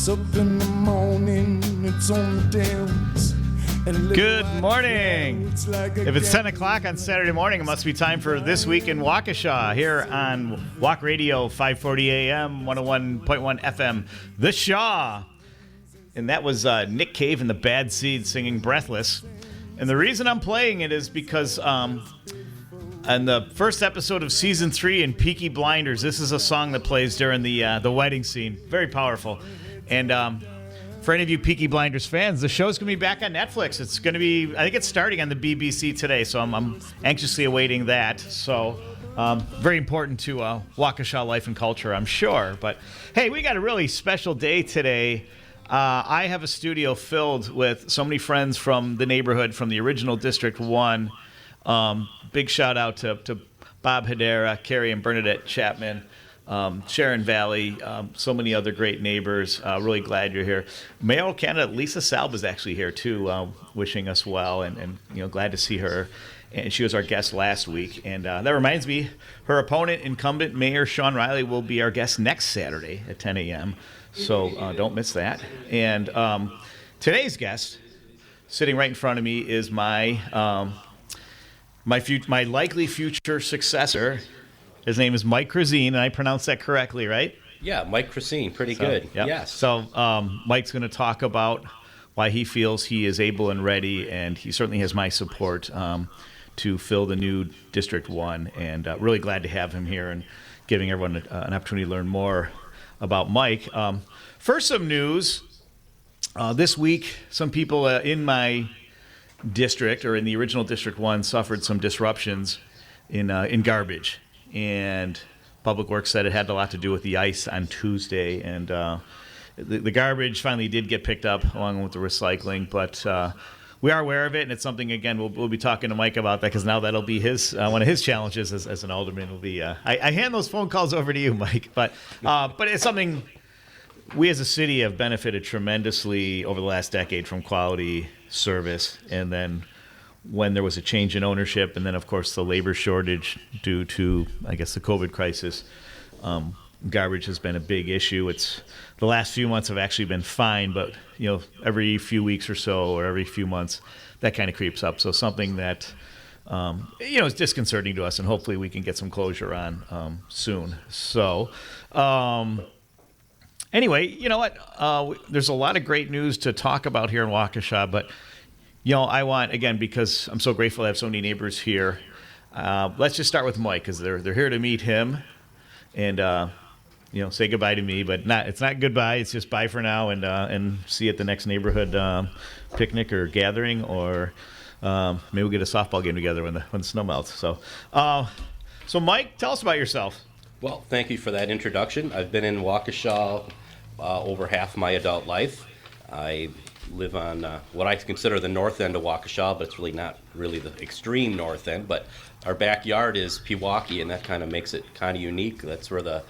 Wakes up in the morning, it's on the downs. Good morning. If it's 10 o'clock on Saturday morning, it must be time for This Week in Waukesha here on Walk Radio 540 AM, 101.1 FM, The Shaw. And that was Nick Cave and the Bad Seeds singing Breathless. And the reason I'm playing it is because on the first episode of Season 3 in Peaky Blinders, this is a song that plays during the wedding scene. Very powerful. And for any of you Peaky Blinders fans, the show's going to be back on Netflix. It's going to be, I think it's starting on the BBC today, so I'm anxiously awaiting that. So very important to Waukesha life and culture, I'm sure. But, hey, we got a really special day today. I have a studio filled with so many friends from the neighborhood, from the original District 1. Big shout out to Bob Hedera, Carrie and Bernadette Chapman, Sharon Valley, so many other great neighbors. Really glad you're here. Mayoral candidate Lisa Salb is actually here too, wishing us well, and glad to see her. And she was our guest last week. And that reminds me, her opponent, incumbent Mayor Sean Riley, will be our guest next Saturday at 10 a.m. So don't miss that. And today's guest, sitting right in front of me, is my likely future successor. His name is Mike Krazine, and I pronounced that correctly, right? Yeah, Mike Krazine, pretty good. Yep. Yes. So Mike's going to talk about why he feels he is able and ready, and he certainly has my support to fill the new District 1. And really glad to have him here and giving everyone an opportunity to learn more about Mike. First, some news. This week, some people in my district, or in the original District 1, suffered some disruptions in garbage. And Public Works said it had a lot to do with the ice on Tuesday. And the garbage finally did get picked up along with the recycling. But we are aware of it, and it's something, again, we'll be talking to Mike about that, because now that'll be his one of his challenges as an alderman. Will be I hand those phone calls over to you, Mike. But it's something we as a city have benefited tremendously over the last decade from quality service. And then when there was a change in ownership, and then, of course, the labor shortage due to, I guess, the COVID crisis, garbage has been a big issue. The last few months have actually been fine, but, every few weeks or so, or every few months, that kind of creeps up. So something that, is disconcerting to us, and hopefully we can get some closure on soon. So, anyway, you know what? There's a lot of great news to talk about here in Waukesha, but I want, again, because I'm so grateful to have so many neighbors here, let's just start with Mike, because they're here to meet him and, say goodbye to me. But it's not goodbye. It's just bye for now, and see you at the next neighborhood picnic or gathering, or maybe we'll get a softball game together when the snow melts. So Mike, tell us about yourself. Well, thank you for that introduction. I've been in Waukesha over half my adult life. I live on what I consider the north end of Waukesha, but it's really not really the extreme north end. But our backyard is Pewaukee, and that kind of makes it kind of unique. That's where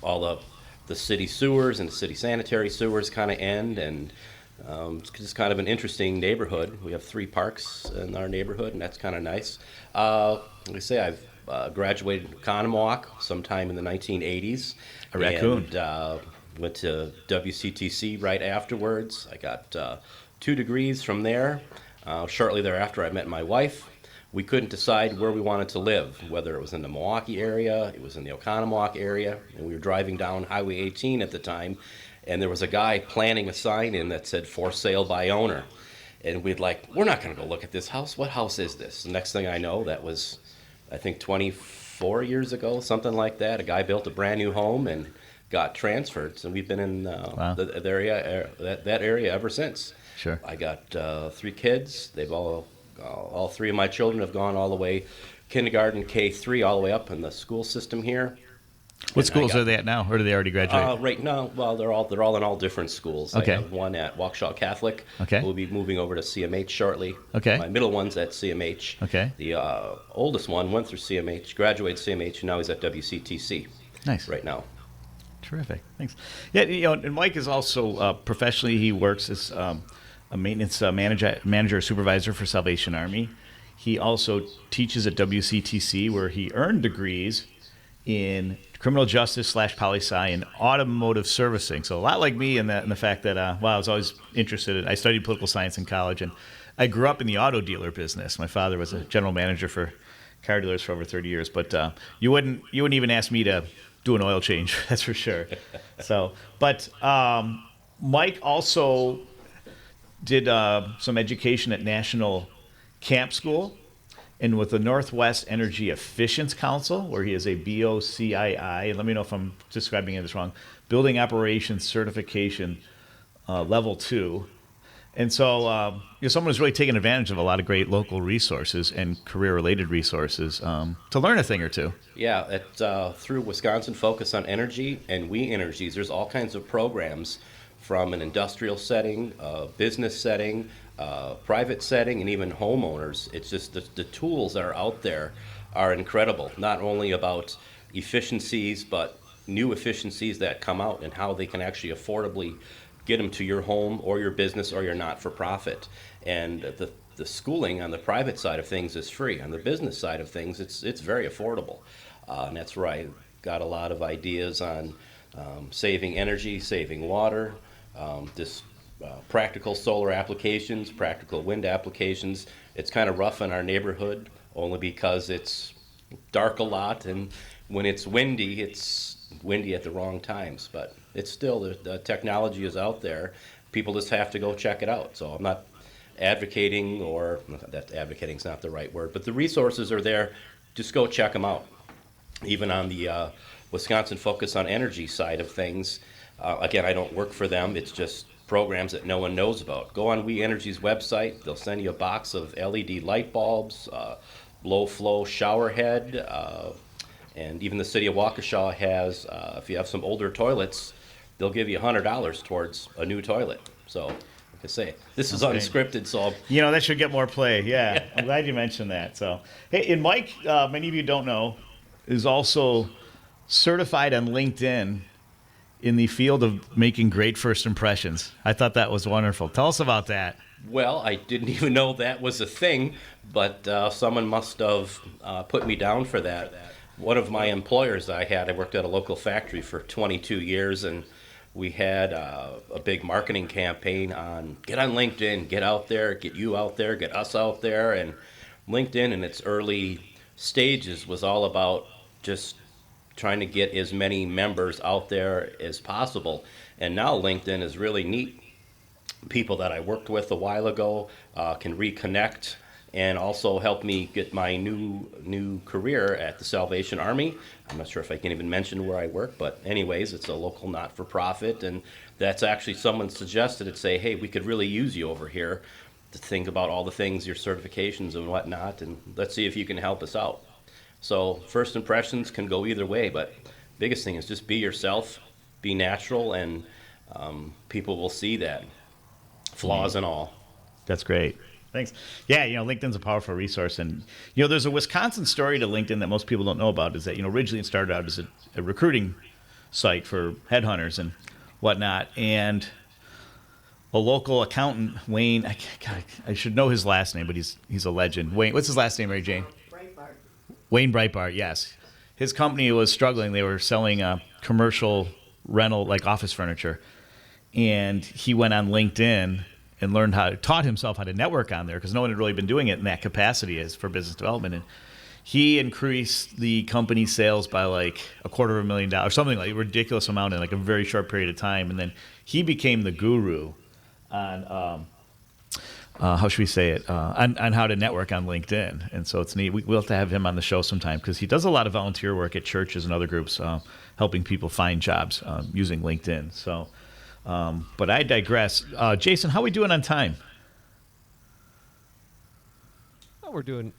all the city sewers and the city sanitary sewers kind of end, and it's just kind of an interesting neighborhood. We have 3 parks in our neighborhood, and that's kind of nice. Like I say, I've graduated Economowoc sometime in the 1980s. A raccoon. And went to WCTC right afterwards. I got 2 degrees from there. Shortly thereafter, I met my wife. We couldn't decide where we wanted to live, whether it was in the Milwaukee area, it was in the Oconomowoc area, and we were driving down Highway 18 at the time, and there was a guy planting a sign in that said, "For sale by owner." And we're not going to go look at this house. What house is this? The next thing I know, that was, I think, 24 years ago, something like that. A guy built a brand new home and got transferred, so we've been in Wow. that area ever since. Sure. I got 3 kids. They've all 3 of my children have gone all the way kindergarten, K3, all the way up in the school system here. What schools are they at now, or do they already graduate? Right now, well, they're all in all different schools. Okay. I have one at Waukesha Catholic. Okay. We'll be moving over to CMH shortly. Okay. My middle one's at CMH. Okay. The oldest one went through CMH, graduated CMH, and now he's at WCTC. Nice. Right now. Terrific. Thanks. Yeah, and Mike is also professionally, he works as a maintenance manager or supervisor for Salvation Army. He also teaches at WCTC, where he earned degrees in criminal justice / poli-sci and automotive servicing. So a lot like me in the fact that, I was always interested in, I studied political science in college, and I grew up in the auto dealer business. My father was a general manager for car dealers for over 30 years, but you wouldn't even ask me to do an oil change, that's for sure. So, but Mike also did some education at National Camp School and with the Northwest Energy Efficiency Council, where he is a BOCII, and let me know if I'm describing this wrong, Building Operations Certification Level 2. And so someone who's really taken advantage of a lot of great local resources and career-related resources to learn a thing or two. Yeah, through Wisconsin Focus on Energy and We Energies, there's all kinds of programs from an industrial setting, business setting, private setting, and even homeowners. It's just the tools that are out there are incredible, not only about efficiencies, but new efficiencies that come out and how they can actually affordably get them to your home or your business or your not-for-profit. And the schooling on the private side of things is free. On the business side of things, it's very affordable. And that's where I got a lot of ideas on saving energy, saving water, practical solar applications, practical wind applications. It's kind of rough in our neighborhood only because it's dark a lot, and when it's windy at the wrong times. But it's still, the technology is out there. People just have to go check it out. So I'm not advocating, or that advocating's not the right word, but the resources are there. Just go check them out. Even on the Wisconsin Focus on Energy side of things, again, I don't work for them. It's just programs that no one knows about. Go on We Energy's website. They'll send you a box of LED light bulbs, low flow shower head, and even the city of Waukesha has, if you have some older toilets, they'll give you $100 towards a new toilet. So, like I say, this is unscripted, so that should get more play. Yeah, I'm glad you mentioned that. So, hey, and Mike, many of you don't know, is also certified on LinkedIn in the field of making great first impressions. I thought that was wonderful. Tell us about that. Well, I didn't even know that was a thing, but someone must have put me down for that. One of my employers I worked at a local factory for 22 years, and we had a big marketing campaign on get on LinkedIn, get out there, get you out there, get us out there. And LinkedIn in its early stages was all about just trying to get as many members out there as possible. And now LinkedIn is really neat. People that I worked with a while ago can reconnect and also help me get my new career at the Salvation Army. I'm not sure if I can even mention where I work, but anyways, it's a local not-for-profit, and that's actually someone suggested it, say, hey, we could really use you over here to think about all the things, your certifications and whatnot, and let's see if you can help us out. So first impressions can go either way, but biggest thing is just be yourself, be natural, and people will see that, flaws and all. That's great. Thanks. Yeah, LinkedIn's a powerful resource. And, there's a Wisconsin story to LinkedIn that most people don't know about, is that, originally it started out as a recruiting site for headhunters and whatnot. And a local accountant, Wayne, I should know his last name, but he's a legend. Wayne, what's his last name, Mary Jane? Breitbart. Wayne Breitbart, yes. His company was struggling. They were selling commercial rental, like office furniture. And he went on LinkedIn and taught himself how to network on there, because no one had really been doing it in that capacity as for business development. And he increased the company sales by like $250,000, something like a ridiculous amount in like a very short period of time. And then he became the guru on, how should we say it, on how to network on LinkedIn. And so it's neat. We'll have to have him on the show sometime, because he does a lot of volunteer work at churches and other groups, helping people find jobs using LinkedIn. So. But I digress. Jason, how are we doing on time? Oh, we're doing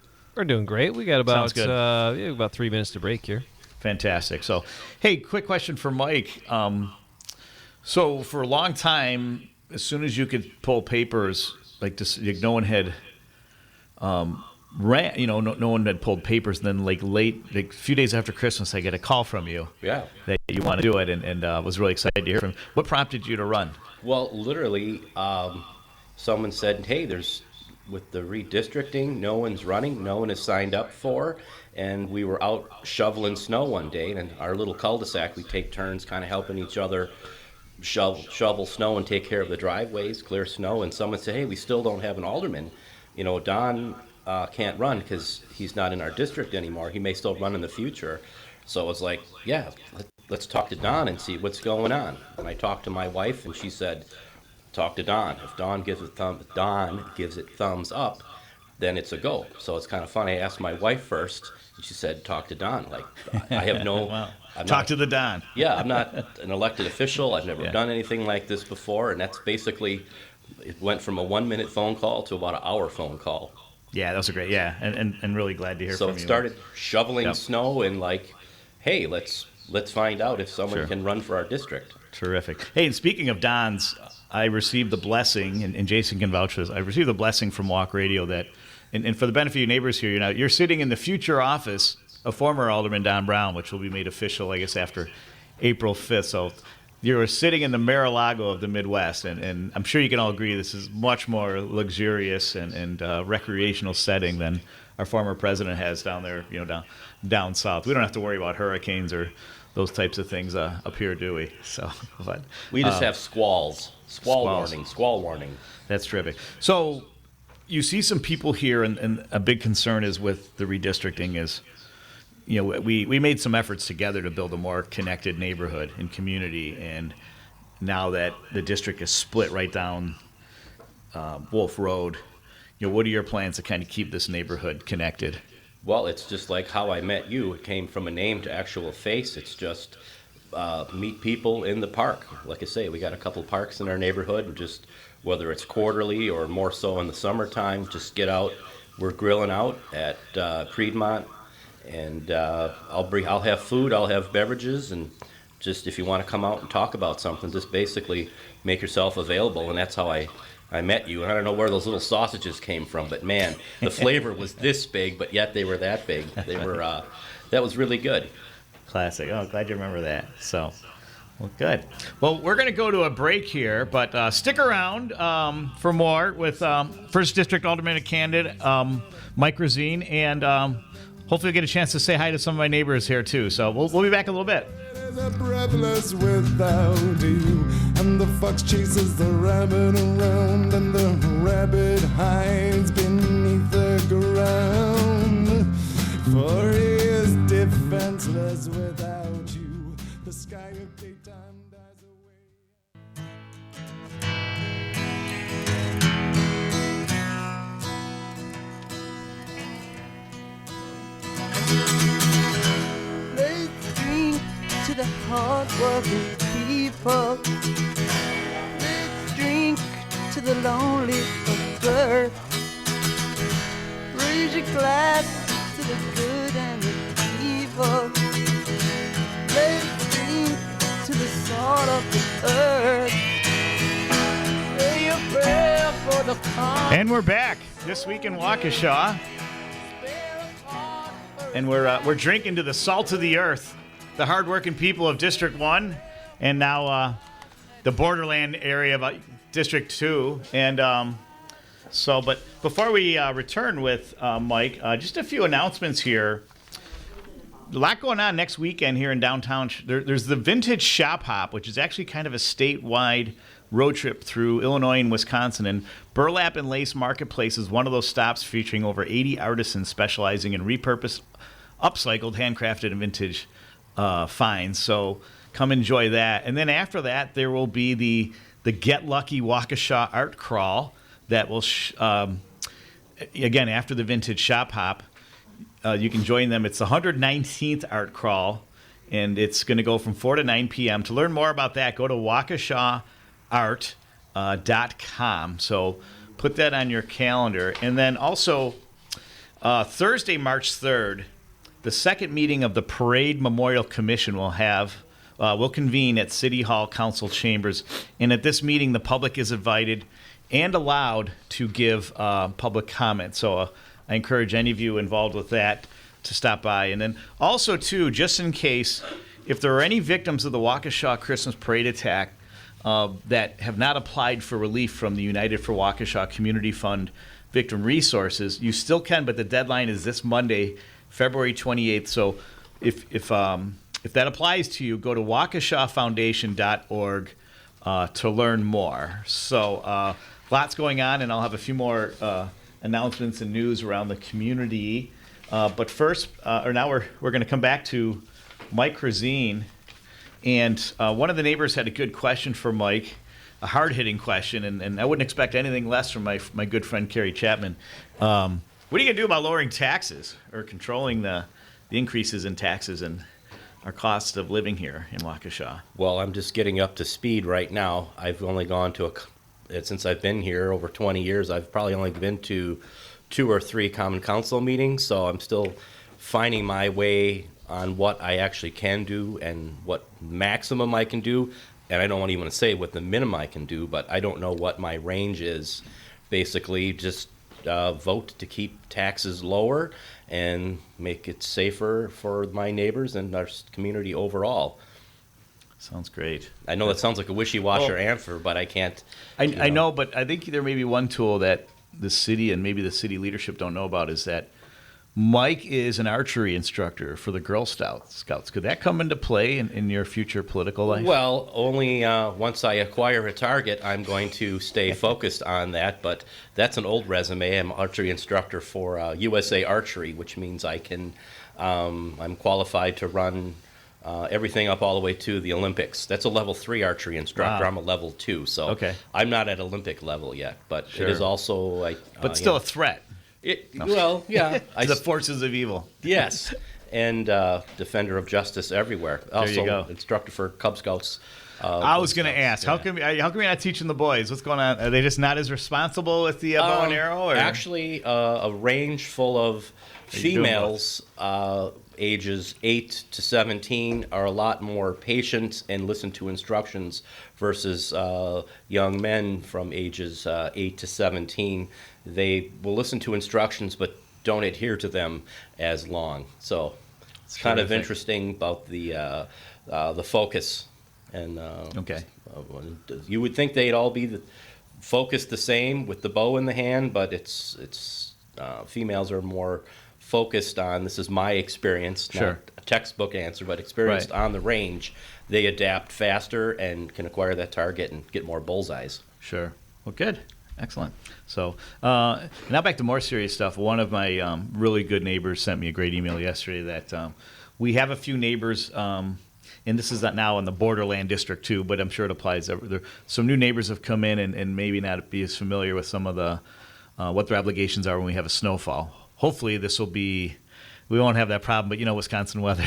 great. We got about 3 minutes to break here. Fantastic. So, hey, quick question for Mike. So for a long time, as soon as you could pull papers, no one had no one had pulled papers. And then a few days after Christmas, I get a call from you. Yeah. That you want to do it, and was really excited to hear from you. What prompted you to run? Well, literally, someone said, hey, with the redistricting, no one's running, no one is signed up for, and we were out shoveling snow one day, and in our little cul-de-sac, we take turns kind of helping each other shovel snow and take care of the driveways, clear snow, and someone said, hey, we still don't have an alderman. You know, Don can't run because he's not in our district anymore. He may still run in the future. So it was like, yeah, let's talk to Don and see what's going on. And I talked to my wife, and she said, talk to Don. If Don gives it thumbs up, then it's a go. So it's kind of funny. I asked my wife first, and she said, talk to Don. Like, I have no... Wow. Talk to the Don. Yeah, I'm not an elected official. I've never done anything like this before, and that's basically, it went from a 1-minute phone call to about an hour phone call. Yeah, that was a great, and really glad to hear from you. So it started shoveling snow and like, hey, let's find out if someone can run for our district. Terrific. Hey, and speaking of Don's, I received the blessing, and Jason can vouch for this, I received the blessing from Walk Radio that, and for the benefit of you neighbors here, you're sitting in the future office of former Alderman Don Browne, which will be made official, I guess, after April 5th. So you're sitting in the Mar-a-Lago of the Midwest, and I'm sure you can all agree this is much more luxurious and recreational setting than our former president has down there, down south. We don't have to worry about hurricanes or those types of things up here, do we? So, but we just have squall warning. That's terrific. So you see some people here, and a big concern is with the redistricting is, we made some efforts together to build a more connected neighborhood and community, and now that the district is split right down Wolf Road, what are your plans to kind of keep this neighborhood connected? Well, it's just like how I met you. It came from a name to actual face. It's just meet people in the park. Like I say, we got a couple parks in our neighborhood, and just whether it's quarterly or more so in the summertime, just get out. We're grilling out at Piedmont. And I'll have food, I'll have beverages, and just if you want to come out and talk about something, just basically make yourself available. And that's how I met you. And I don't know where those little sausages came from, but man, the flavor was this big, but yet they were that big. They were that was really good. Classic. Oh, glad you remember that. So, well, good. Well, we're going to go to a break here, but stick around for more with First District Alderman candidate Mike Razine, and hopefully we'll get a chance to say hi to some of my neighbors here, too. So we'll be back in a little bit. Breathless without you, and the fox chases the rabbit around, and the rabbit hides beneath the ground, for he is defenseless without you. The sky of daytime dies away. Let's drink to the hard-working people. Let's drink to the lonely of earth. Raise your glass to the good and the evil. Let's drink to the salt of the earth. Say a prayer for the calm. And we're back this week in Waukesha. And we're drinking to the salt of the earth, the hardworking people of District 1, and now the borderland area of District 2. And but before we return with Mike, just a few announcements here. A lot going on next weekend here in downtown. There's the Vintage Shop Hop, which is actually kind of a statewide road trip through Illinois and Wisconsin. And Burlap and Lace Marketplace is one of those stops, featuring over 80 artisans specializing in repurposed, upcycled, handcrafted, and vintage finds. So come enjoy that. And then after that, there will be the Get Lucky Waukesha Art Crawl that will, again, after the Vintage Shop Hop. You can join them. It's the 119th Art Crawl, and it's going to go from 4 to 9 p.m. To learn more about that, go to waukeshaart.com. So put that on your calendar. And then also Thursday, March 3rd, the second meeting of the Parade Memorial Commission will convene at City Hall Council Chambers. And at this meeting, the public is invited and allowed to give public comment. So I encourage any of you involved with that to stop by. And then also, too, just in case, if there are any victims of the Waukesha Christmas Parade attack that have not applied for relief from the United for Waukesha Community Fund victim resources, you still can, but the deadline is this Monday, February 28th. So if that applies to you, go to waukeshafoundation.org to learn more. So lots going on, and I'll have a few more announcements and news around the community. But first, now we're going to come back to Mike Krazine. And one of the neighbors had a good question for Mike, a hard-hitting question, and I wouldn't expect anything less from my good friend Carrie Chapman. What are you going to do about lowering taxes or controlling the increases in taxes and our cost of living here in Waukesha? Well, I'm just getting up to speed right now. I've only gone to since I've been here over 20 years, I've probably only been to 2 or 3 common council meetings, so I'm still finding my way on what I actually can do and what maximum I can do. And I don't want to even say what the minimum I can do, but I don't know what my range is. Basically, just vote to keep taxes lower and make it safer for my neighbors and our community overall. Sounds great. I know that sounds like a wishy-washy answer, but I can't. I know, but I think there may be one tool that the city and maybe the city leadership don't know about is that Mike is an archery instructor for the Girl Scouts. Could that come into play in your future political life? Well, only once I acquire a target, I'm going to stay focused on that. But that's an old resume. I'm an archery instructor for USA Archery, which means I can. I'm qualified to run everything up all the way to the Olympics. That's a level 3 archery instructor. Wow. I'm a level 2, so okay. I'm not at Olympic level yet. But Sure. it is also. But still a threat. Well, yeah. The forces of evil. Yes, and defender of justice everywhere. Also, you go. instructor for Cub Scouts. I was going to ask, how come you're not teaching the boys? What's going on? Are they just not as responsible with the bow and arrow? Or? Actually, a range full of females ages 8 to 17 are a lot more patient and listen to instructions versus young men from ages 8 to 17. They will listen to instructions but don't adhere to them as long. So it's kind of interesting about the focus. And okay, you would think they'd all be focused the same with the bow in the hand, but it's females are more focused on. This is my experience, sure. Not a textbook answer, but experienced Right. on the range. They adapt faster and can acquire that target and get more bullseyes. Sure. Well, good. Excellent. So now back to more serious stuff. One of my really good neighbors sent me a great email yesterday that we have a few neighbors, and this is not now in the borderland district too, but I'm sure it applies. Some new neighbors have come in and maybe not be as familiar with some of the what their obligations are when we have a snowfall. Hopefully this will be, we won't have that problem, but Wisconsin weather,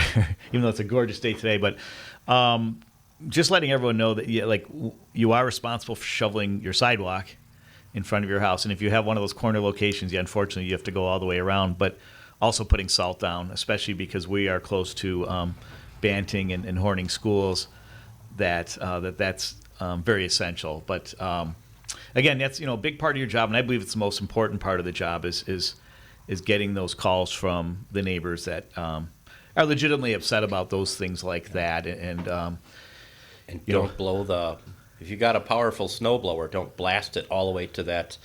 even though it's a gorgeous day today, but just letting everyone know that you are responsible for shoveling your sidewalk in front of your house. And if you have one of those corner locations, unfortunately, you have to go all the way around. But also putting salt down, especially because we are close to Banting and Horning schools, that's very essential. But again, that's a big part of your job, and I believe it's the most important part of the job is getting those calls from the neighbors that are legitimately upset about those things like that, and don't blow if you got a powerful snowblower, don't blast it all the way to that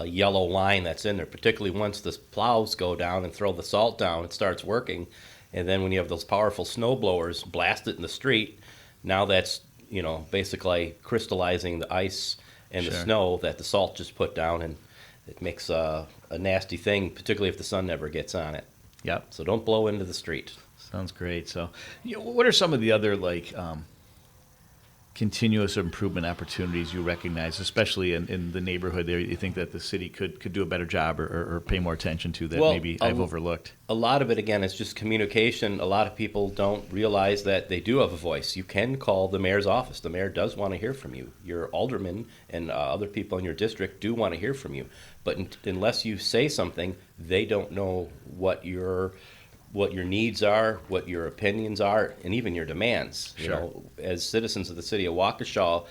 yellow line that's in there, particularly once the plows go down and throw the salt down, it starts working. And then when you have those powerful snowblowers, blast it in the street. Now that's, basically crystallizing the ice and the snow that the salt just put down, and it makes a nasty thing, particularly if the sun never gets on it. Yep. So don't blow into the street. Sounds great. So what are some of the other continuous improvement opportunities you recognize, especially in the neighborhood there, you think that the city could do a better job or pay more attention to that maybe I've overlooked? A lot of it, again, is just communication. A lot of people don't realize that they do have a voice. You can call the mayor's office. The mayor does want to hear from you. Your aldermen and other people in your district do want to hear from you. But unless you say something, they don't know what your needs are, what your opinions are, and even your demands. Sure. As citizens of the city of Waukesha,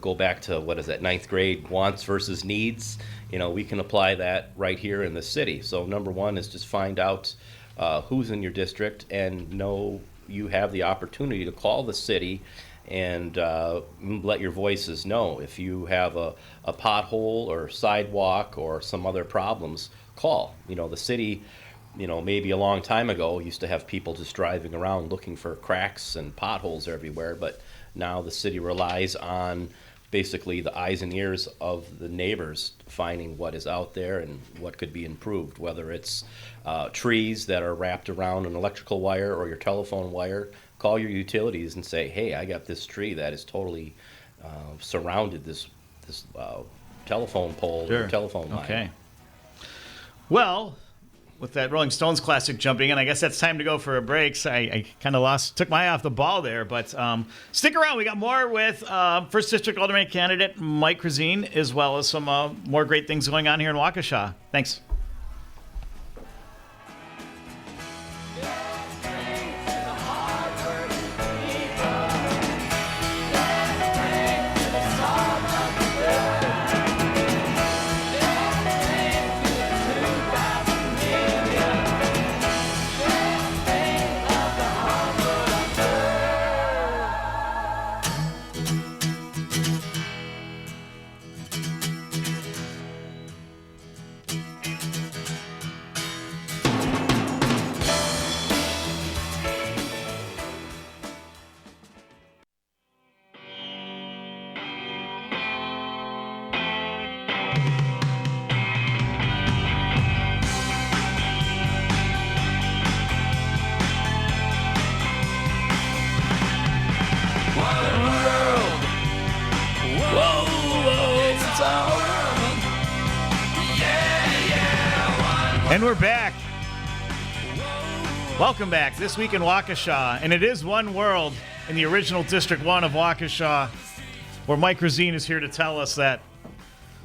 go back to, 9th grade, wants versus needs. We can apply that right here in the city. So number one is just find out who's in your district and know you have the opportunity to call the city and let your voices know. If you have a pothole or sidewalk or some other problems, call. The city, maybe a long time ago used to have people just driving around looking for cracks and potholes everywhere, but now the city relies on basically the eyes and ears of the neighbors finding what is out there and what could be improved, whether it's trees that are wrapped around an electrical wire or your telephone wire. Call your utilities and say, hey, I got this tree that is totally surrounded this telephone pole or telephone line. Okay. Well, with that Rolling Stones classic jumping in, I guess that's time to go for a break. So I kind of took my eye off the ball there, but stick around. We got more with First District Alderman candidate Mike Krazine, as well as some more great things going on here in Waukesha. Thanks. And we're back. Welcome back. This week in Waukesha, and it is one world in the original District 1 of Waukesha, where Mike Krazine is here to tell us that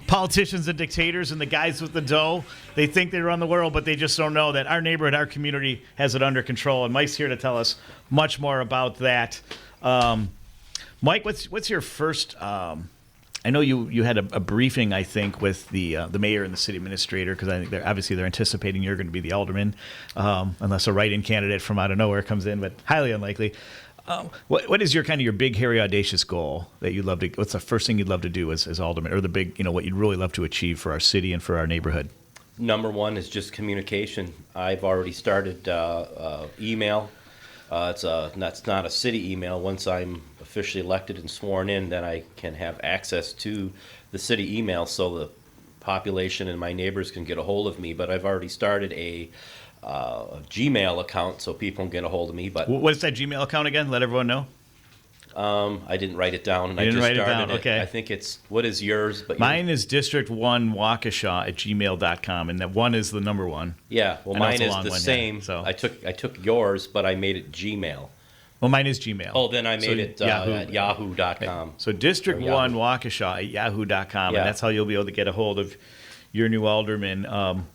politicians and dictators and the guys with the dough, they think they run the world, but they just don't know that our neighborhood, our community has it under control. And Mike's here to tell us much more about that. Mike, what's your first... I know you had a briefing, I think, with the mayor and the city administrator, because I think they're anticipating you're going to be the alderman, unless a write-in candidate from out of nowhere comes in, but highly unlikely. What is your big, hairy, audacious goal that you'd love to? What's the first thing you'd love to do as alderman, or the big, what you'd really love to achieve for our city and for our neighborhood? Number one is just communication. I've already started email. That's not a city email. Once I'm officially elected and sworn in, then I can have access to the city email so the population and my neighbors can get a hold of me. But I've already started a Gmail account so people can get a hold of me. But what's that Gmail account again? Let everyone know. I didn't write it down, and I just started started it. it. Okay. I think it's, what is yours? But mine is district1waukesha@gmail.com, and that one is the number one. Yeah, well, mine is the same. So I took yours, but I made it Gmail. Well, mine is Gmail. Oh, then I made it at yahoo.com. So district1waukesha@yahoo.com, and that's how you'll be able to get a hold of your new alderman,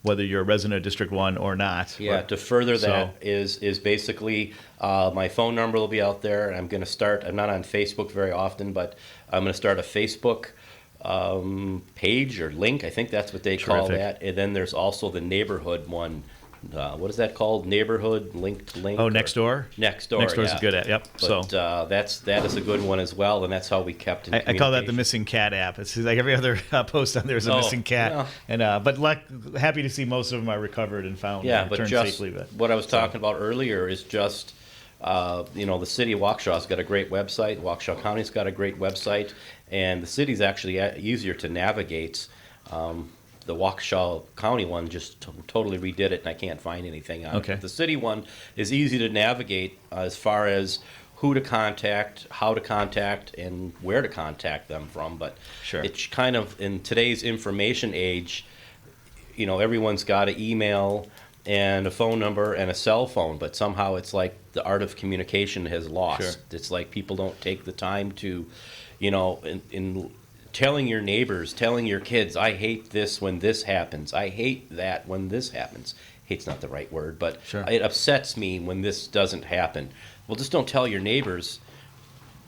whether you're a resident of District 1 or not. Yeah, to further that is basically my phone number will be out there. I'm going to start, I'm not on Facebook very often, but I'm going to start a Facebook page or link. I think that's what they call that. And then there's also the neighborhood one. What is that called? Neighborhood linked link? Oh, Nextdoor? Nextdoor, Nextdoor's good at, yep. But that is a good one as well, and that's how we kept in I call that the missing cat app. It's like every other post on there is a missing cat. Yeah. And but happy to see most of them are recovered and found and returned safely. But what I was talking about earlier is just, the city of Waukesha's got a great website. Waukesha County's got a great website, and the city's actually easier to navigate. The Waukesha County one just totally redid it, and I can't find anything on it. The city one is easy to navigate as far as who to contact, how to contact, and where to contact them from. But it's kind of, in today's information age, everyone's got an email and a phone number and a cell phone, but somehow it's like the art of communication has lost. It's like people don't take the time to, in telling your neighbors, telling your kids, I hate this when this happens. I hate that when this happens. Hate's not the right word, but it upsets me when this doesn't happen. Well, just don't tell your neighbors.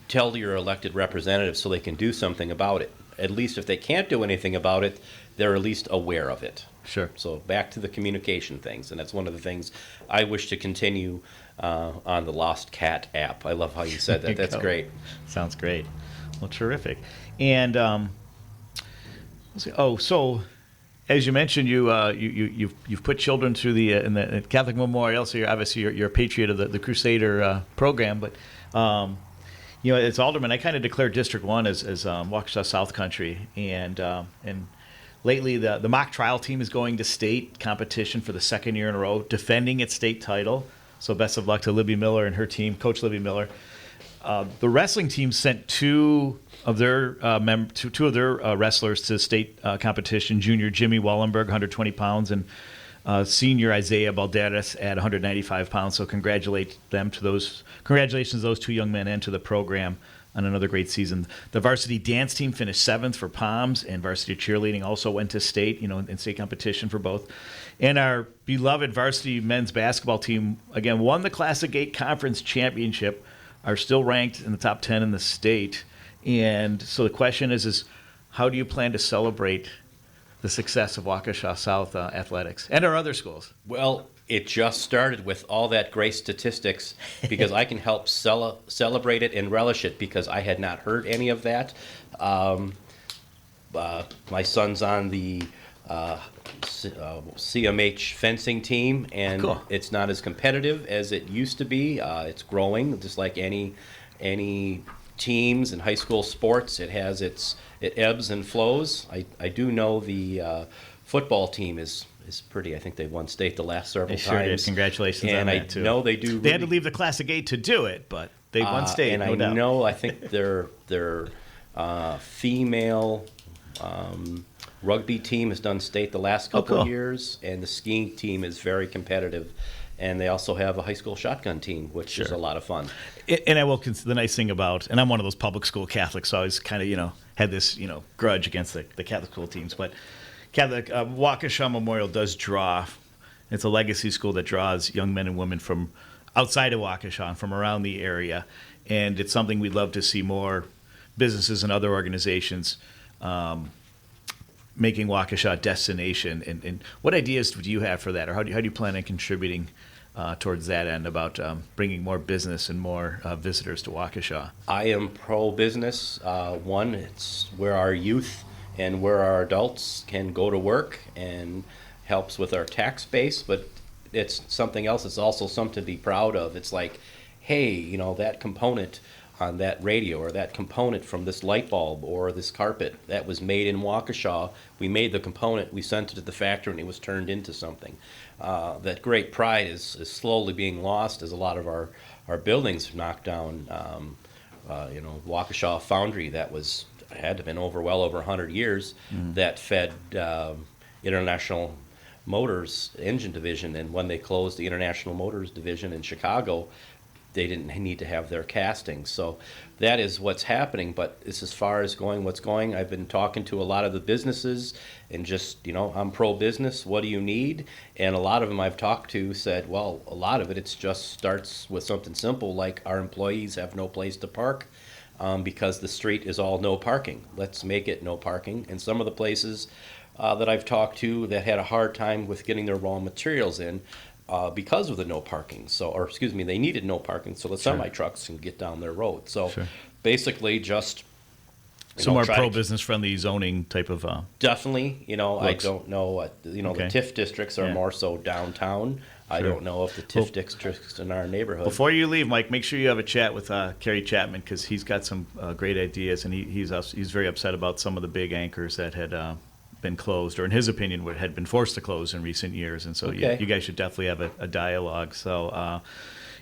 Tell your elected representatives so they can do something about it. At least if they can't do anything about it, they're at least aware of it. Sure. So back to the communication things, and that's one of the things I wish to continue on the Lost Cat app. I love how you said that. That's great. Sounds great. Well, terrific. And so as you mentioned, you've put children through the in the Catholic Memorial. So you're a patriot of the Crusader program, but. As alderman, I kind of declared District 1 as Waukesha South Country, and lately the mock trial team is going to state competition for the second year in a row, defending its state title. So best of luck to Libby Miller and her team, Coach Libby Miller. The wrestling team sent two of their wrestlers to state competition. Junior Jimmy Wallenberg, 120 pounds, and senior Isaiah Balderas at 195 pounds. So congratulations to those two young men and to the program on another great season. The varsity dance team finished 7th for Palms, and varsity cheerleading also went to state, in state competition for both. And our beloved varsity men's basketball team, again, won the Classic 8 Conference Championship, are still ranked in the top 10 in the state. And so the question is how do you plan to celebrate the success of Waukesha South athletics and our other schools? Well, it just started with all that great statistics because I can help celebrate it and relish it because I had not heard any of that. My son's on the CMH fencing team, and cool. It's not as competitive as it used to be. It's growing, just like any teams in high school sports. It ebbs and flows. I do know the football team is pretty. I think they won state the last several times. Sure did. Congratulations on that, too. And I know they do. They had to leave the Classic 8 to do it, but they won state, and no doubt. I know, I think their female rugby team has done state the last couple of years, and the skiing team is very competitive. And they also have a high school shotgun team, which is a lot of fun. And I will the nice thing about, and I'm one of those public school Catholics, so I always kind of, had this, grudge against the Catholic school teams. But Catholic Waukesha Memorial does draw. It's a legacy school that draws young men and women from outside of Waukesha and from around the area. And it's something we'd love to see more businesses and other organizations making Waukesha a destination. And what ideas do you have for that, or how do you plan on contributing towards that end about bringing more business and more visitors to Waukesha? I am pro-business. One, it's where our youth and where our adults can go to work and helps with our tax base, but it's something else. It's also something to be proud of. It's like, hey, that component on that radio or that component from this light bulb or this carpet that was made in Waukesha, we made the component, we sent it to the factory, and it was turned into something. That great pride is slowly being lost as a lot of our buildings knocked down. Waukesha Foundry that had to have been well over 100 years that fed International Motors engine division, and when they closed the International Motors division in Chicago, they didn't need to have their castings. So that is what's happening. But as far as what's going, I've been talking to a lot of the businesses and just, I'm pro-business. What do you need? And a lot of them I've talked to said, well, a lot of it just starts with something simple like our employees have no place to park because the street is all no parking. Let's make it no parking. And some of the places that I've talked to that had a hard time with getting their raw materials in, because of the no parking. They needed no parking so the semi-trucks can get down their road. So basically just some more pro-business friendly zoning type of definitely, looks. I don't know, the TIF districts are more so downtown. I don't know if the TIF districts in our neighborhood. Before you leave, Mike, make sure you have a chat with Kerry Chapman because he's got some great ideas, and he's very upset about some of the big anchors that had been closed, or in his opinion had been forced to close in recent years, and so you guys should definitely have a dialogue. So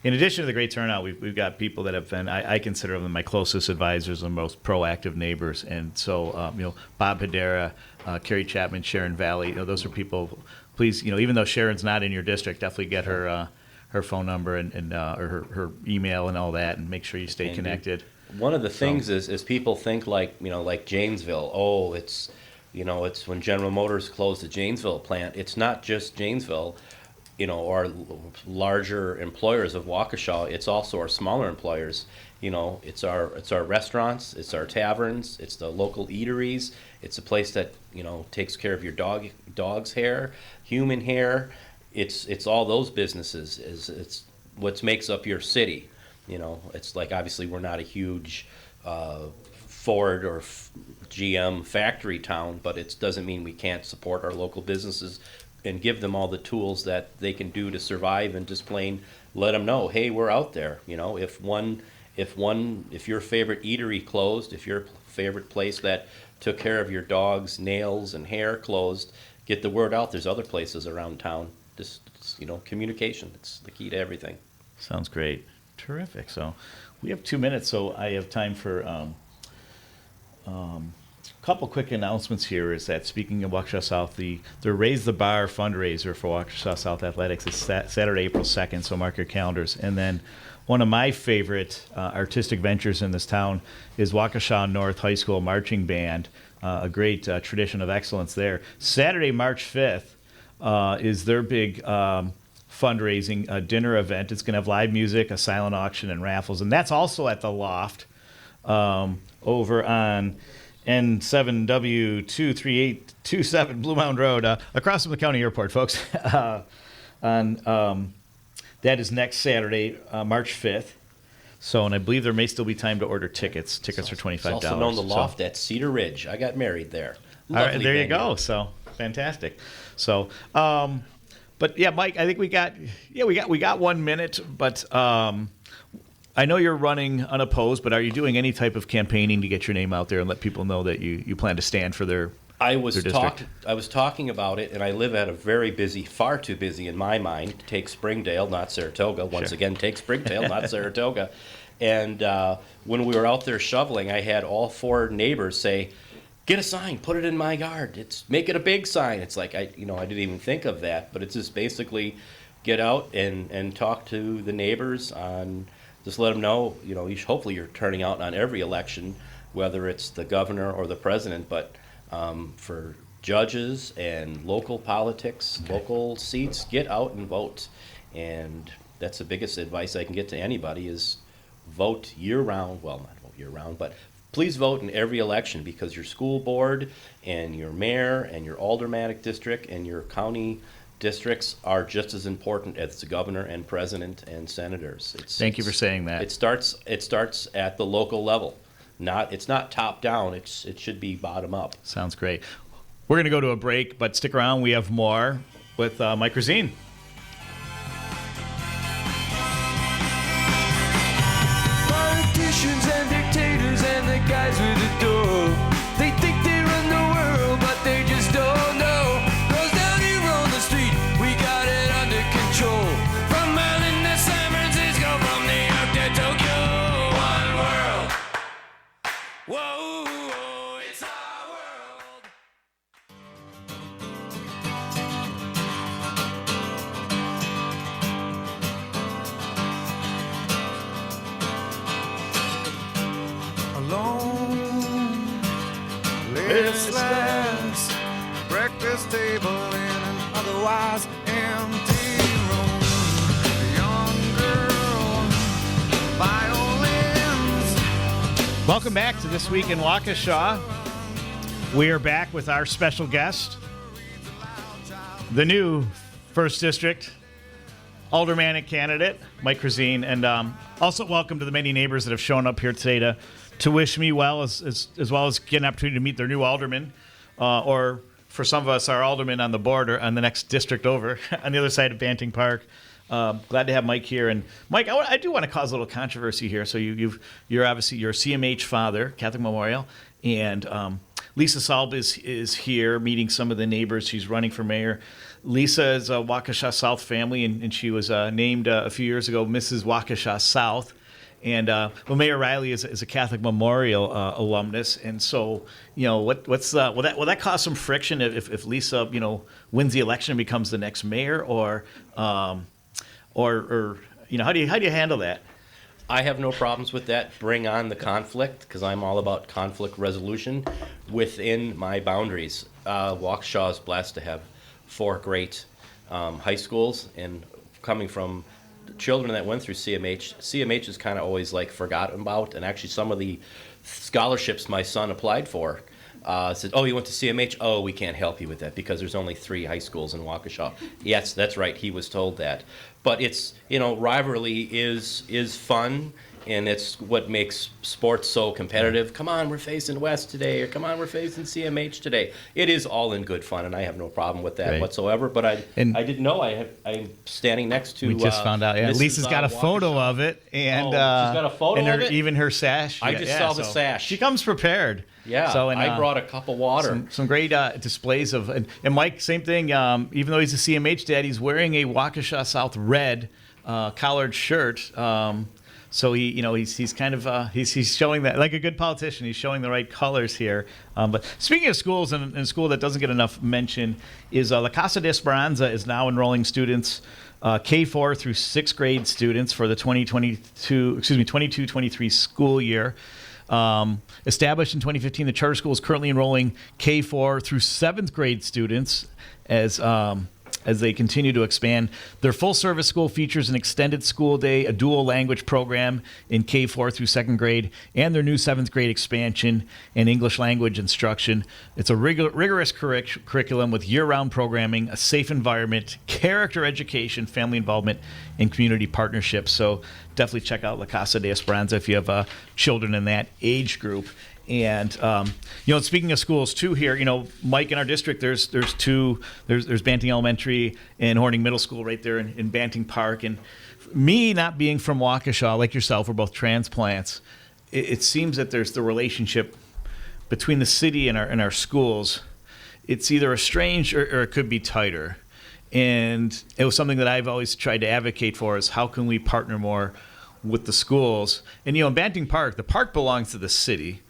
in addition to the great turnout, we've got people that have been, I consider them my closest advisors and most proactive neighbors, and so Bob Hedera, Kerry Chapman, Sharon Valley, those are people. Please, even though Sharon's not in your district, definitely get her phone number and or her email and all that, and make sure you stay connected. One of the things is people think like Janesville. Oh, it's when General Motors closed the Janesville plant. It's not just Janesville. our larger employers of Waukesha, it's also our smaller employers. It's our restaurants, it's our taverns, it's the local eateries. It's a place that takes care of your dog's hair, human hair. It's all those businesses. It's what makes up your city. It's like, obviously we're not a huge Ford or GM factory town, but it doesn't mean we can't support our local businesses and give them all the tools that they can do to survive, and just plain let them know, hey, we're out there. If your favorite eatery closed, if your favorite place that took care of your dog's nails and hair closed, get the word out. There's other places around town. Just communication. It's the key to everything. Sounds great. Terrific. So we have 2 minutes, so I have time for a couple quick announcements here. Is that, speaking of Waukesha South, the Raise the Bar fundraiser for Waukesha South Athletics is Saturday, April 2nd, so mark your calendars. And then one of my favorite artistic ventures in this town is Waukesha North High School Marching Band, a great tradition of excellence there. Saturday, March 5th, is their big fundraising dinner event. It's going to have live music, a silent auction, and raffles. And that's also at the Loft over on N7W23827 Blue Mound Road, across from the county airport, folks. That is next Saturday, March 5th. So, and I believe there may still be time to order tickets. Tickets are $25. It's also known the Loft at Cedar Ridge. I got married there. All right, there you go. So, fantastic. So, but yeah, Mike, I think we got 1 minute, but I know you're running unopposed, but are you doing any type of campaigning to get your name out there and let people know that you plan to stand for their district? I was talking about it, and I live at a very busy, far too busy in my mind. Take Springdale, not Saratoga. Once again, take Springdale, not Saratoga. And when we were out there shoveling, I had all 4 neighbors say, "Get a sign, put it in my yard. Make it a big sign." It's like I didn't even think of that, but it's just basically get out and talk to the neighbors on. Just let them know, hopefully you're turning out on every election, whether it's the governor or the president, but for judges and local politics, local seats, get out and vote. And that's the biggest advice I can get to anybody is vote year-round. Well, not vote year-round, but please vote in every election, because your school board and your mayor and your aldermanic district and your county districts are just as important as the governor and president and senators. Thank you for saying that. It starts at the local level. It's not top down. It should be bottom up. Sounds great. We're going to go to a break, but stick around. We have more with Mike Rosine. Politicians and dictators and the guys with the dough, they think they run the world, but they just don't know. Goes down here on the street, we got it under control. From Maryland to San Francisco, from New York to Tokyo. One world. Whoa, it's our world. Alone, listless, breakfast table in an otherwise empty room. A young girl, violins. Welcome back to This Week in Waukesha. We are back with our special guest, the new 1st District Aldermanic candidate, Mike Rosine, and also welcome to the many neighbors that have shown up here today to wish me well, as well as get an opportunity to meet their new alderman, or for some of us, our alderman on the border, on the next district over, on the other side of Banting Park. Glad to have Mike here. And Mike, I do want to cause a little controversy here. So you're obviously a CMH father, Catholic Memorial, and Lisa Salb is here meeting some of the neighbors. She's running for mayor. Lisa is a Waukesha South family, and she was named a few years ago Mrs. Waukesha South. And Mayor Riley is a Catholic Memorial alumnus, and so will that cause some friction if Lisa wins the election and becomes the next mayor, or how do you handle that? I have no problems with that. Bring on the conflict, because I'm all about conflict resolution within my boundaries. Waukesha is blessed to have 4 great high schools, and coming from children that went through CMH is kind of always like forgotten about. And actually, some of the scholarships my son applied for said, "Oh, you went to CMH? Oh, we can't help you with that because there's only 3 high schools in Waukesha." Yes, that's right. He was told that. But it's, rivalry is fun, and it's what makes sports so competitive. Come on, we're facing West today, or come on, we're facing CMH today. It is all in good fun, and I have no problem with that whatsoever. But I didn't know I'm standing next to. We just found out. Yeah, Lisa's got a photo of it, and she's got a photo of it. Even her sash. I just saw the sash. She comes prepared. Yeah, so, I brought a cup of water. Some great displays of, and Mike, same thing. Even though he's a CMH dad, he's wearing a Waukesha South red collared shirt. So he's kind of he's showing that, like a good politician. He's showing the right colors here. But speaking of schools, and a school that doesn't get enough mention is La Casa de Esperanza is now enrolling students. K4 through 6th grade students for the 22-23 school year. Established in 2015, the charter school is currently enrolling K4 through 7th grade students as they continue to expand. Their full-service school features an extended school day, a dual language program in K4 through 2nd grade, and their new 7th grade expansion and English language instruction. It's a rigorous curriculum with year-round programming, a safe environment, character education, family involvement, and community partnerships. So definitely check out La Casa de Esperanza if you have children in that age group. And speaking of schools too, here, Mike, in our district, there's Banting Elementary and Horning Middle School right there in Banting Park. And me not being from Waukesha, like yourself, we're both transplants. It seems that there's the relationship between the city and our schools. It's either estranged or it could be tighter. And it was something that I've always tried to advocate for, is how can we partner more with the schools? And in Banting Park, the park belongs to the city,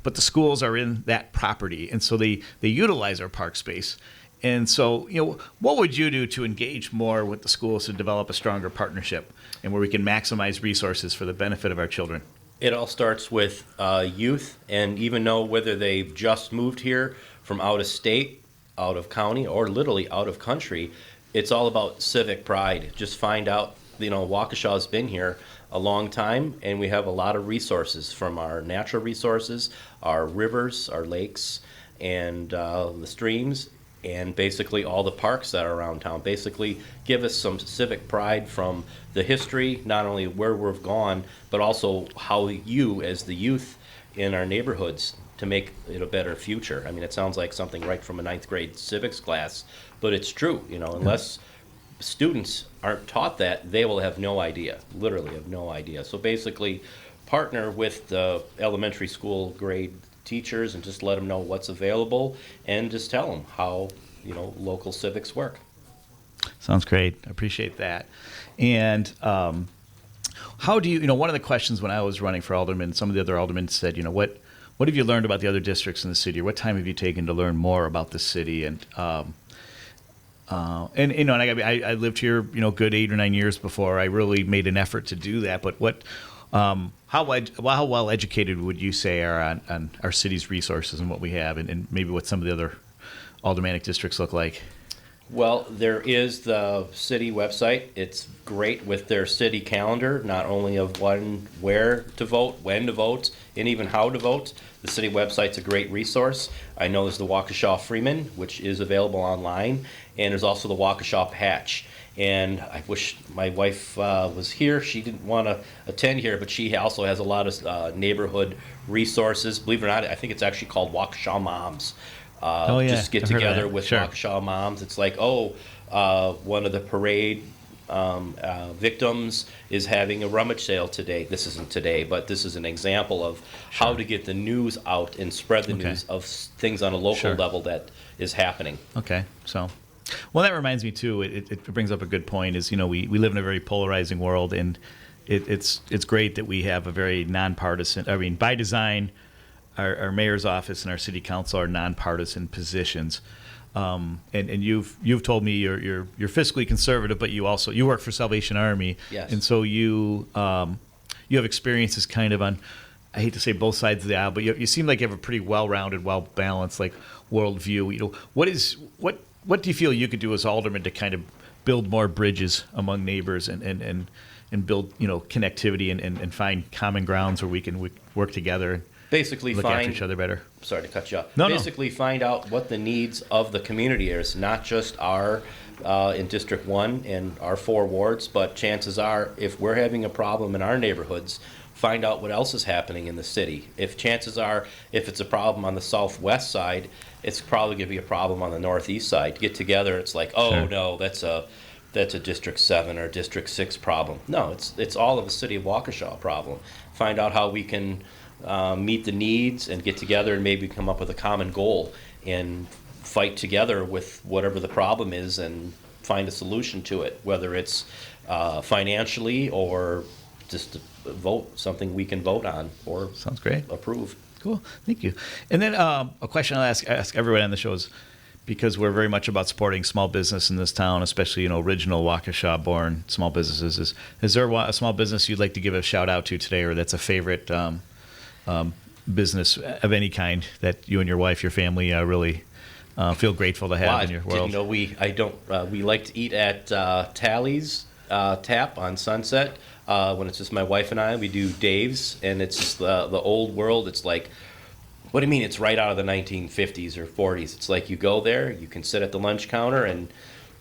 but the schools are in that property, and so they utilize our park space. And so, what would you do to engage more with the schools to develop a stronger partnership and where we can maximize resources for the benefit of our children? It all starts with youth, and even know whether they've just moved here from out of state, out of county, or literally out of country, it's all about civic pride. Just find out, Waukesha's been here a long time, and we have a lot of resources, from our natural resources, our rivers, our lakes, and the streams, and basically all the parks that are around town. Basically give us some civic pride from the history, not only where we've gone, but also how you, as the youth in our neighborhoods, to make it a better future. I mean, it sounds like something right from a 9th grade civics class, but it's true. Unless students aren't taught that, they will have no idea, literally have no idea. So basically, partner with the elementary school grade teachers and just let them know what's available, and just tell them how, local civics work. Sounds great. I appreciate that. And how do you, one of the questions when I was running for alderman, some of the other aldermen said, what have you learned about the other districts in the city, or what time have you taken to learn more about the city? And I lived here, good 8 or 9 years before I really made an effort to do that. But how well educated would you say are on our city's resources and what we have, and maybe what some of the other aldermanic districts look like? Well, there is the city website. It's great with their city calendar, not only of where to vote, when to vote, and even how to vote. The city website's a great resource. I know there's the Waukesha Freeman, which is available online, and there's also the Waukesha Patch. And I wish my wife was here. She didn't want to attend here, but she also has a lot of neighborhood resources. Believe it or not, I think it's actually called Waukesha Moms. Just get together with Waukesha moms. It's like, one of the parade victims is having a rummage sale today. This isn't today, but this is an example of how to get the news out and spread the news of things on a local level that is happening. Okay, so, well, that reminds me too. It brings up a good point. Is we live in a very polarizing world, and it's great that we have a very nonpartisan. I mean, by design. Our mayor's office and our city council are nonpartisan positions, and you've told me you're fiscally conservative, but you work for Salvation Army, yes. And so you have experiences kind of on, I hate to say both sides of the aisle, but you seem like you have a pretty well-rounded, well-balanced worldview. What do you feel you could do as alderman to kind of build more bridges among neighbors and build connectivity and find common grounds where we can work together and basically look after each other better. Sorry to cut you off. No. Find out what the needs of the community is, not just our in District 1 and our 4 wards, but chances are if we're having a problem in our neighborhoods, find out what else is happening in the city. If it's a problem on the southwest side, it's probably going to be a problem on the northeast side. Get together, it's like, Sure. no, that's a District 7 or District 6 problem. No, it's all of the city of Waukesha problem. Find out how we can meet the needs and get together and maybe come up with a common goal and fight together with whatever the problem is and find a solution to it, whether it's financially or just a vote, something we can vote on or Sounds great. approve. Cool. Thank you. And then a question I'll ask everyone on the show is, because we're very much about supporting small business in this town, especially original Waukesha-born small businesses. Is there a small business you'd like to give a shout out to today, or that's a favorite business of any kind that you and your wife, your family, really feel grateful to have in your world? We like to eat at Tally's Tap on Sunset. When it's just my wife and I, we do Dave's, and it's just the old world. It's like, what do you mean? It's right out of the 1950s or 40s. It's like you go there, you can sit at the lunch counter, and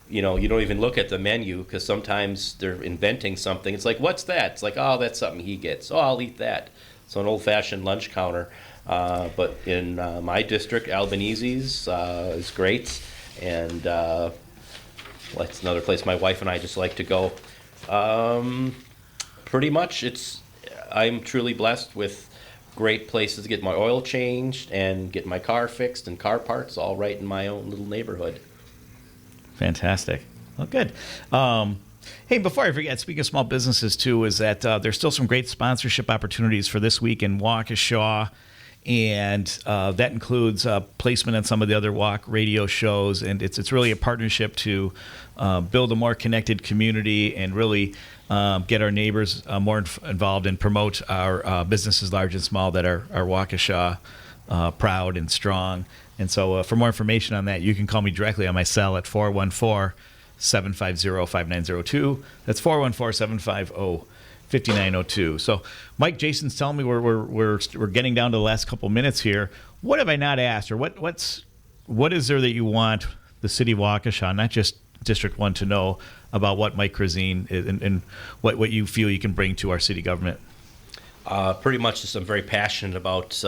you don't even look at the menu because sometimes they're inventing something. It's like, what's that? It's like, oh, that's something he gets. Oh, I'll eat that. So an old-fashioned lunch counter. But in my district, Albanese's is great, and that's another place my wife and I just like to go. Pretty much, I'm truly blessed with great places to get my oil changed and get my car fixed and car parts all right in my own little neighborhood. Fantastic. Well, good. Hey, before I forget, speaking of small businesses, too, is that there's still some great sponsorship opportunities for this week in Waukesha, and that includes placement on some of the other Walk radio shows, and it's really a partnership to build a more connected community and really get our neighbors more involved and promote our businesses, large and small, that are Waukesha proud and strong. And so for more information on that, you can call me directly on my cell at 414-750-5902. That's 414-750-5902. So, Mike, Jason's telling me we're getting down to the last couple minutes here. What have I not asked, or what is there that you want the city of Waukesha, not just District 1, to know about what Mike Krazine is and what you feel you can bring to our city government? Pretty much just I'm very passionate about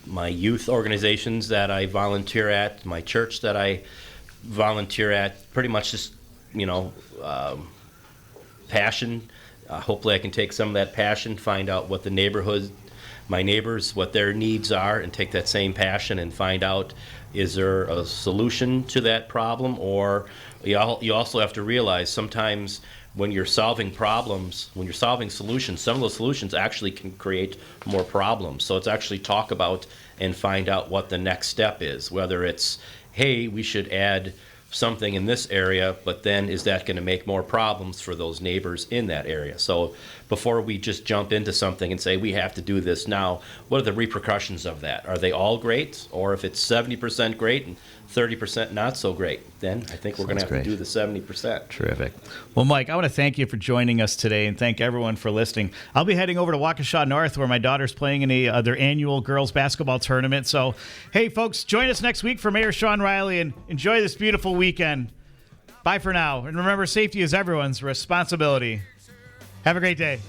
my youth organizations that I volunteer at, my church that I volunteer at. Pretty much just, passion. Hopefully I can take some of that passion, find out what the neighborhood, my neighbors, what their needs are, and take that same passion and find out, is there a solution to that problem? Or you also have to realize sometimes when you're solving problems, when you're solving solutions, some of those solutions actually can create more problems. So it's actually talk about and find out what the next step is, whether it's, hey, we should add something in this area, but then is that going to make more problems for those neighbors in that area? So before we just jump into something and say we have to do this now, what are the repercussions of that? Are they all great? Or if it's 70% great and 30% not so great, then I think we're going to have to do the 70%. Terrific. Well, Mike, I want to thank you for joining us today, and thank everyone for listening. I'll be heading over to Waukesha North, where my daughter's playing in their annual girls basketball tournament. So, hey, folks, join us next week for Mayor Sean Riley, and enjoy this beautiful weekend. Bye for now. And remember, safety is everyone's responsibility. Have a great day.